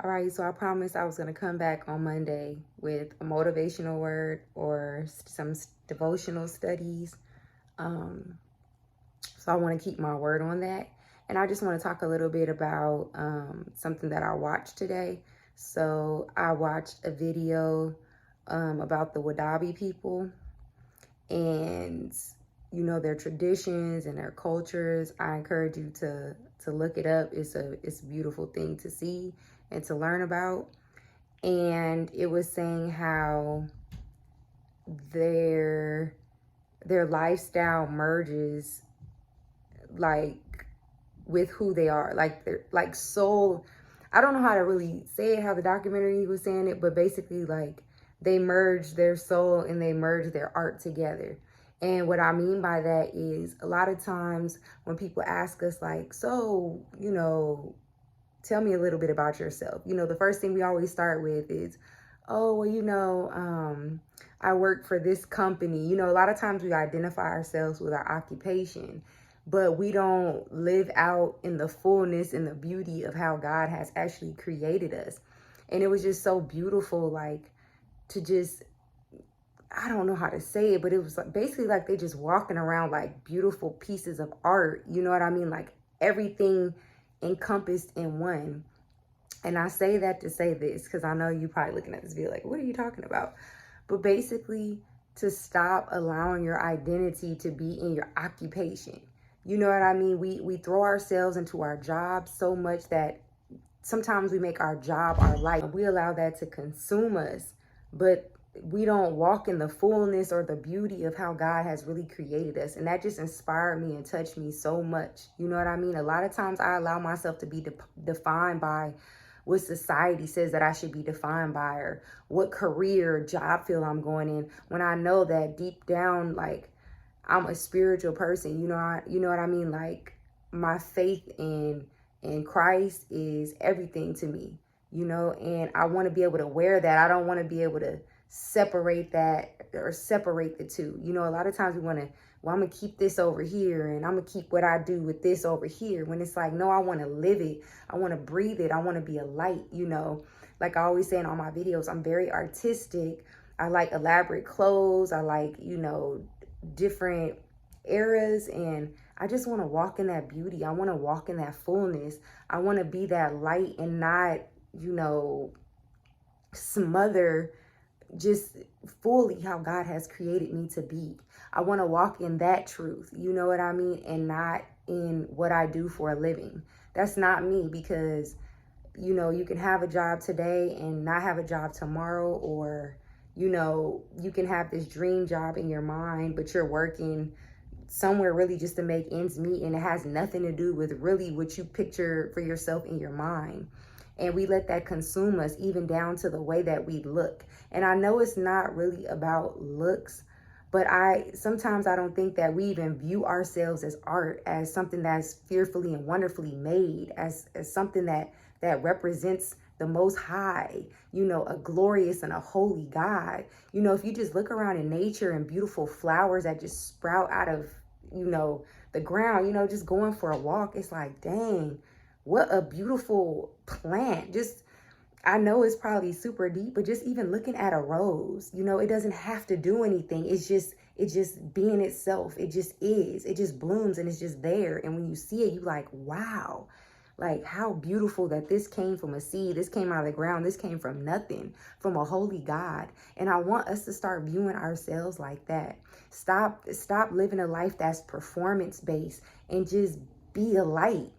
All right, so I promised I was going to come back on Monday with a motivational word or some devotional studies. Um, so I want to keep my word on that. And I just want to talk a little bit about something that I watched today. So I watched a video about the Wadabi people and their traditions and their cultures. I encourage you to look it up. It's a beautiful thing to see and to learn about. And it was saying how their lifestyle merges like with who they are, like they're like soul. I don't know how to really say it, how the documentary was saying it, but basically like they merge their soul and they merge their art together. And what I mean by that is a lot of times when people ask us like, so tell me a little bit about yourself, the first thing we always start with is, oh well, I work for this company. A lot of times we identify ourselves with our occupation, but we don't live out in the fullness and the beauty of how God has actually created us. And it was just so beautiful, like to just, I don't know how to say it, but it was like basically like they just walking around like beautiful pieces of art. You know what I mean? Like everything encompassed in one. And I say that to say this because I know you probably looking at this video like, what are you talking about? But basically, to stop allowing your identity to be in your occupation. You know what I mean? We throw ourselves into our job so much that sometimes we make our job our life. We allow that to consume us, but we don't walk in the fullness or the beauty of how God has really created us. And that just inspired me and touched me so much. You know what I mean? A lot of times I allow myself to be defined by what society says that I should be defined by, or what career or job field I'm going in, when I know that deep down, like, I'm a spiritual person. You know what I mean? Like, my faith in Christ is everything to me, and I want to be able to wear that. I don't want to be able to separate that or separate the two. A lot of times we want to, well, I'm going to keep this over here and I'm going to keep what I do with this over here. When it's like, no, I want to live it. I want to breathe it. I want to be a light, Like I always say in all my videos, I'm very artistic. I like elaborate clothes. I like, different eras, and I just want to walk in that beauty. I want to walk in that fullness. I want to be that light and not, smother just fully how God has created me to be. I want to walk in that truth, you know what I mean? And not in what I do for a living. That's not me, because, you can have a job today and not have a job tomorrow, or, you can have this dream job in your mind, but you're working somewhere really just to make ends meet, and it has nothing to do with really what you picture for yourself in your mind. And we let that consume us, even down to the way that we look. And I know it's not really about looks, but sometimes I don't think that we even view ourselves as art, as something that's fearfully and wonderfully made, as something that represents the Most High, a glorious and a holy God. If you just look around in nature and beautiful flowers that just sprout out of, the ground, just going for a walk, it's like, dang, what a beautiful plant. Just, I know it's probably super deep, but just even looking at a rose, it doesn't have to do anything. It's just being itself. It just is. It just blooms and it's just there. And when you see it, you like, wow, like how beautiful that this came from a seed. This came out of the ground. This came from nothing, from a holy God. And I want us to start viewing ourselves like that. Stop living a life that's performance based and just be a light.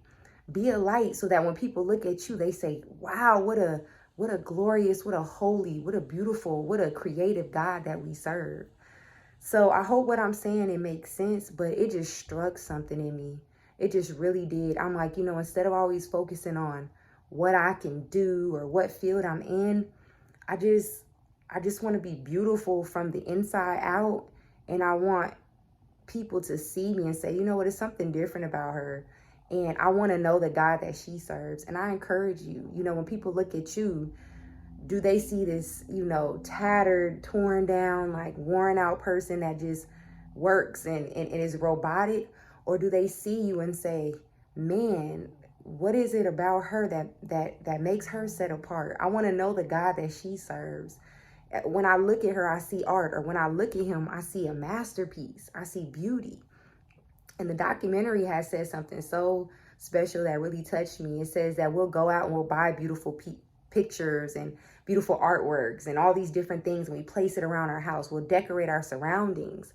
Be a light, so that when people look at you, they say, wow, what a glorious, what a holy, what a beautiful, what a creative God that we serve. So I hope what I'm saying, it makes sense, but it just struck something in me. It just really did. I'm like, instead of always focusing on what I can do or what field I'm in, I just want to be beautiful from the inside out. And I want people to see me and say, you know what, it's something different about her. And I want to know the God that she serves. And I encourage you, when people look at you, do they see this, tattered, torn down, like worn out person that just works and is robotic? Or do they see you and say, man, what is it about her that makes her set apart? I want to know the God that she serves. When I look at her, I see art, or when I look at him, I see a masterpiece. I see beauty. And the documentary has said something so special that really touched me. It says that we'll go out and we'll buy beautiful pictures and beautiful artworks and all these different things, and we place it around our house. We'll decorate our surroundings.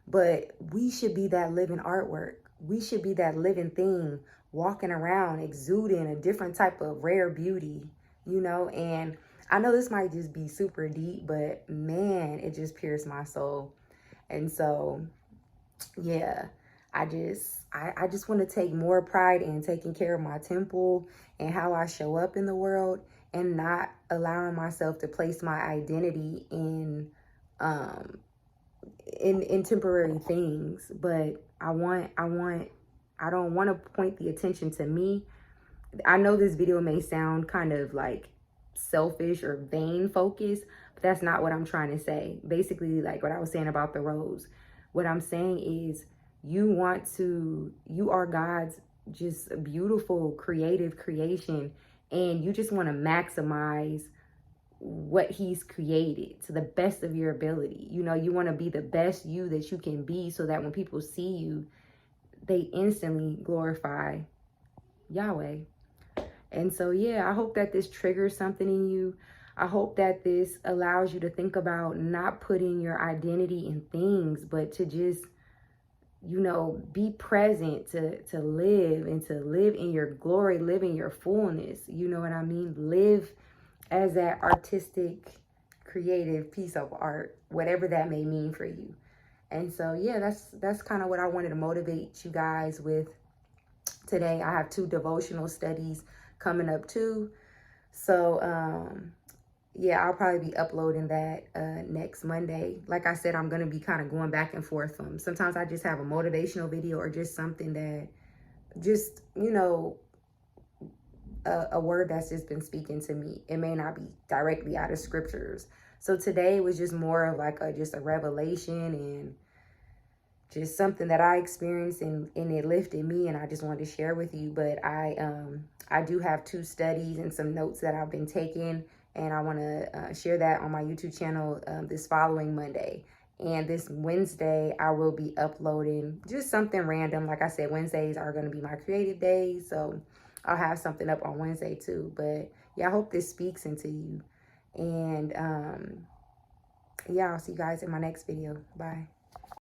But we should be that living artwork. We should be that living thing walking around, exuding a different type of rare beauty, you know? And I know this might just be super deep, but man, it just pierced my soul. And so, yeah, I just want to take more pride in taking care of my temple and how I show up in the world, and not allowing myself to place my identity in temporary things. But I don't want to point the attention to me. I know this video may sound kind of like selfish or vain focused, but that's not what I'm trying to say. Basically, like what I was saying about the rose, what I'm saying is you are God's just beautiful creative creation, and you just want to maximize what he's created to the best of your ability. You know, you want to be the best you that you can be, so that when people see you, they instantly glorify Yahweh. And so, yeah, I hope that this triggers something in you. I hope that this allows you to think about not putting your identity in things, but to just, you know, be present, to live, and to live in your glory, live in your fullness. You know what I mean? Live as that artistic, creative piece of art, whatever that may mean for you. And so, yeah, that's kind of what I wanted to motivate you guys with today. I have 2 devotional studies coming up too. So, yeah, I'll probably be uploading that next Monday. Like I said, I'm going to be kind of going back and forth from, sometimes I just have a motivational video, or just something that just, you know, a word that's just been speaking to me. It may not be directly out of scriptures. So today was just more of like just a revelation, and just something that I experienced, and it lifted me, and I just wanted to share with you. But I do have 2 studies and some notes that I've been taking, and I want to share that on my YouTube channel this following Monday. And this Wednesday, I will be uploading just something random. Like I said, Wednesdays are going to be my creative days, so I'll have something up on Wednesday too. But yeah, I hope this speaks into you. And yeah, I'll see you guys in my next video. Bye.